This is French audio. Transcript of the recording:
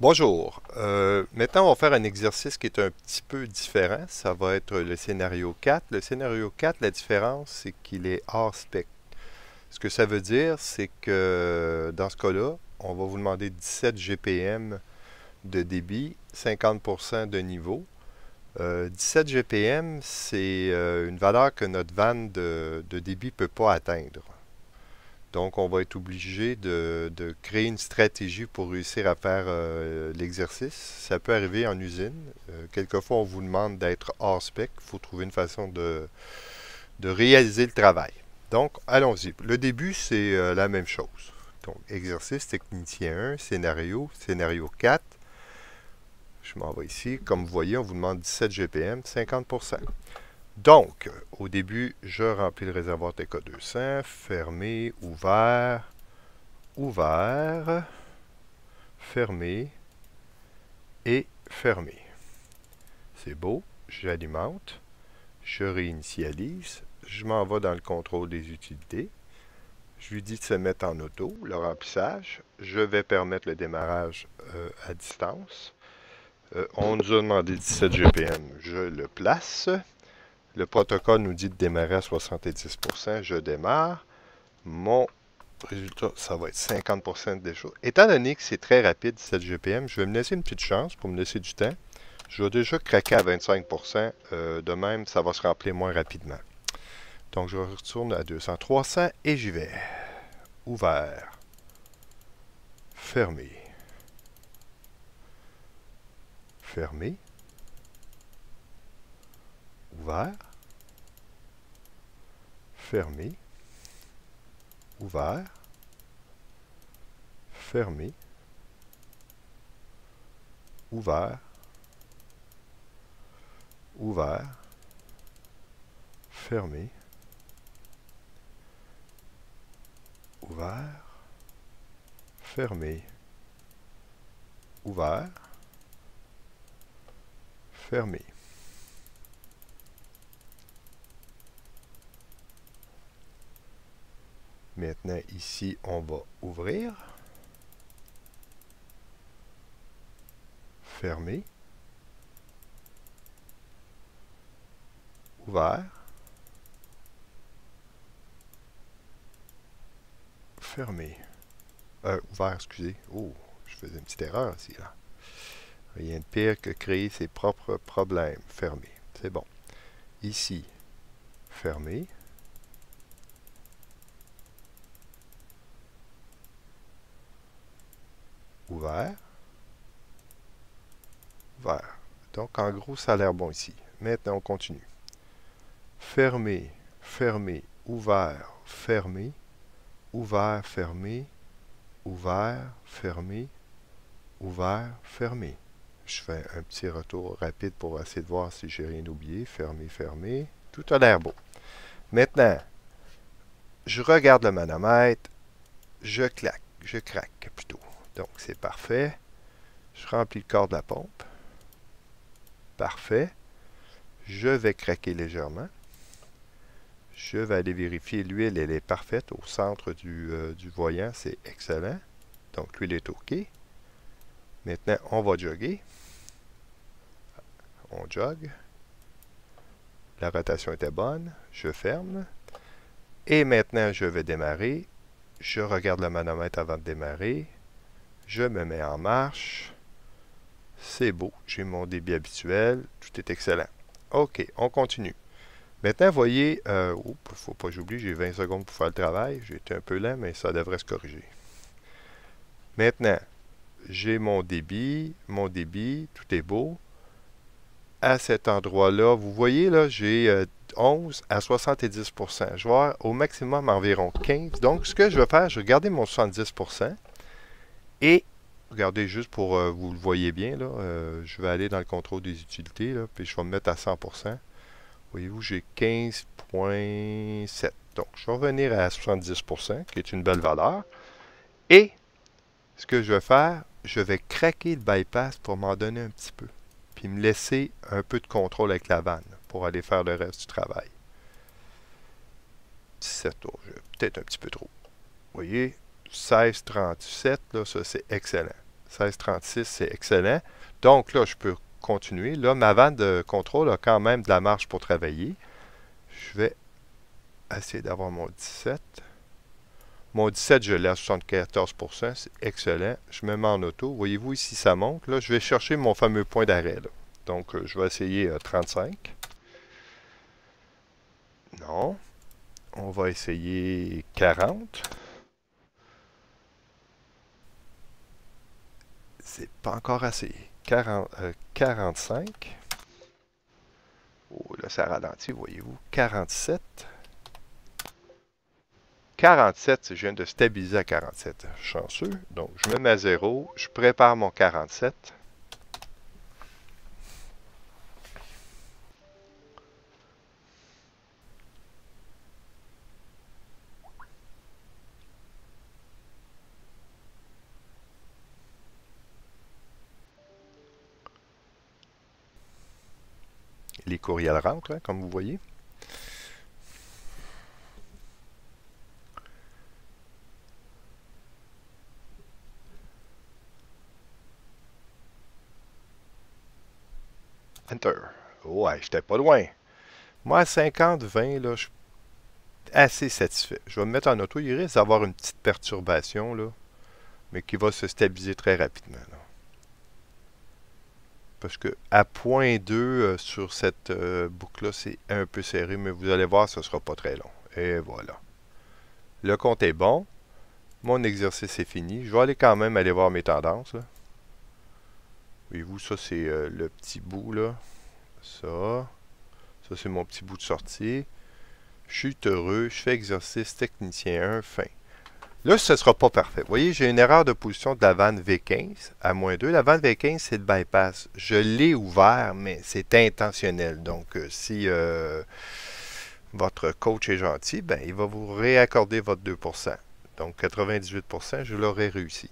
Bonjour. Maintenant, on va faire un exercice qui est un petit peu différent. Ça va être le scénario 4. Le scénario 4, la différence, c'est qu'il est hors spec. Ce que ça veut dire, c'est que dans ce cas-là, on va vous demander 17 GPM de débit, 50% de niveau. 17 GPM, c'est une valeur que notre vanne de débit ne peut pas atteindre. Donc, on va être obligé de créer une stratégie pour réussir à faire l'exercice. Ça peut arriver en usine. Quelquefois, on vous demande d'être hors spec. Il faut trouver une façon de réaliser le travail. Donc, allons-y. Le début, c'est la même chose. Donc, exercice technicien 1, scénario 4. Je m'en vais ici. Comme vous voyez, on vous demande 17 GPM, 50%. Donc, au début, je remplis le réservoir TK200, fermé, ouvert, ouvert, fermé et fermé. C'est beau, j'alimente, je réinitialise, je m'en vais dans le contrôle des utilités. Je lui dis de se mettre en auto, le remplissage. Je vais permettre le démarrage à distance. On nous a demandé 17 GPM, je le place. Le protocole nous dit de démarrer à 70%, je démarre. Mon résultat, ça va être 50% des choses. Étant donné que c'est très rapide, 7 GPM, je vais me laisser une petite chance pour me laisser du temps. Je vais déjà craquer à 25%. De même, ça va se remplir moins rapidement. Donc, je retourne à 200, 300 et j'y vais. Ouvert. Fermé. Fermé. Ouvert. Fermé. Ouvert. Fermé. Ouvert. Ouvert. Fermé. Ouvert. Fermé. Ouvert. Fermé. Maintenant, ici, on va ouvrir. Fermé. Ouvert. Fermé. Ouvert, excusez. Oh, je faisais une petite erreur ici, là. Rien de pire que créer ses propres problèmes. Fermé. C'est bon. Ici, fermé. Ouvert. Ouvert. Donc, en gros, ça a l'air bon ici. Maintenant, on continue. Fermé, fermé, ouvert, fermé, ouvert, fermé, ouvert, fermé, ouvert, fermé. Je fais un petit retour rapide pour essayer de voir si j'ai rien oublié. Fermé, fermé. Tout a l'air beau. Maintenant, je regarde le manomètre. Je craque plutôt. Donc, c'est parfait. Je remplis le corps de la pompe. Parfait. Je vais craquer légèrement. Je vais aller vérifier l'huile, elle est parfaite au centre du voyant, c'est excellent. Donc l'huile est OK. Maintenant, on va jogger. On jogue. La rotation était bonne. Je ferme. Et maintenant, je vais démarrer. Je regarde le manomètre avant de démarrer. Je me mets en marche. C'est beau. J'ai mon débit habituel. Tout est excellent. OK, on continue. Maintenant, vous voyez, il ne faut pas que j'oublie, j'ai 20 secondes pour faire le travail. J'ai été un peu lent, mais ça devrait se corriger. Maintenant, j'ai mon débit, tout est beau. À cet endroit-là, vous voyez, là, j'ai 11 à 70%. Je vais avoir au maximum environ 15. Donc, ce que je vais faire, je vais garder mon 70%. Et, regardez juste pour vous le voyez bien, là, je vais aller dans le contrôle des utilités, là, puis je vais me mettre à 100%. Voyez-vous, j'ai 15,7. Donc, je vais revenir à 70%, qui est une belle valeur. Et, ce que je vais faire, je vais craquer le bypass pour m'en donner un petit peu. Puis me laisser un peu de contrôle avec la vanne pour aller faire le reste du travail. 17 tours, peut-être un petit peu trop. Vous voyez, 16,37, là, ça c'est excellent. 16,36, c'est excellent. Donc là, je peux continuer. Là, ma vanne de contrôle a quand même de la marge pour travailler. Je vais essayer d'avoir mon 17. Mon 17, je l'ai à 74%, c'est excellent. Je me mets en auto. Voyez-vous ici, ça monte. Là, je vais chercher mon fameux point d'arrêt. Donc, je vais essayer 35. Non. On va essayer 40. C'est pas encore assez. 45. Oh, là, ça ralentit, voyez-vous. 47. 47, je viens de stabiliser à 47. Chanceux. Donc, je me mets à 0. Je prépare mon 47. Les courriels rentrent, hein, comme vous voyez. Enter. Ouais, j'étais pas loin. Moi, à 50-20, là, je suis assez satisfait. Je vais me mettre en auto. Il risque d'avoir une petite perturbation, là, mais qui va se stabiliser très rapidement. Là. Parce que à point 2 sur cette boucle-là, c'est un peu serré, mais vous allez voir, ce ne sera pas très long. Et voilà. Le compte est bon. Mon exercice est fini. Je vais aller quand même aller voir mes tendances. Là. Voyez-vous, ça c'est le petit bout là. Ça. Ça c'est mon petit bout de sortie. Je suis heureux. Je fais exercice technicien 1, fin. Là, ce ne sera pas parfait. Vous voyez, j'ai une erreur de position de la vanne V15 à -2. La vanne V15, c'est le bypass. Je l'ai ouvert, mais c'est intentionnel. Donc, si votre coach est gentil, ben, il va vous réaccorder votre 2%. Donc, 98%, je l'aurais réussi.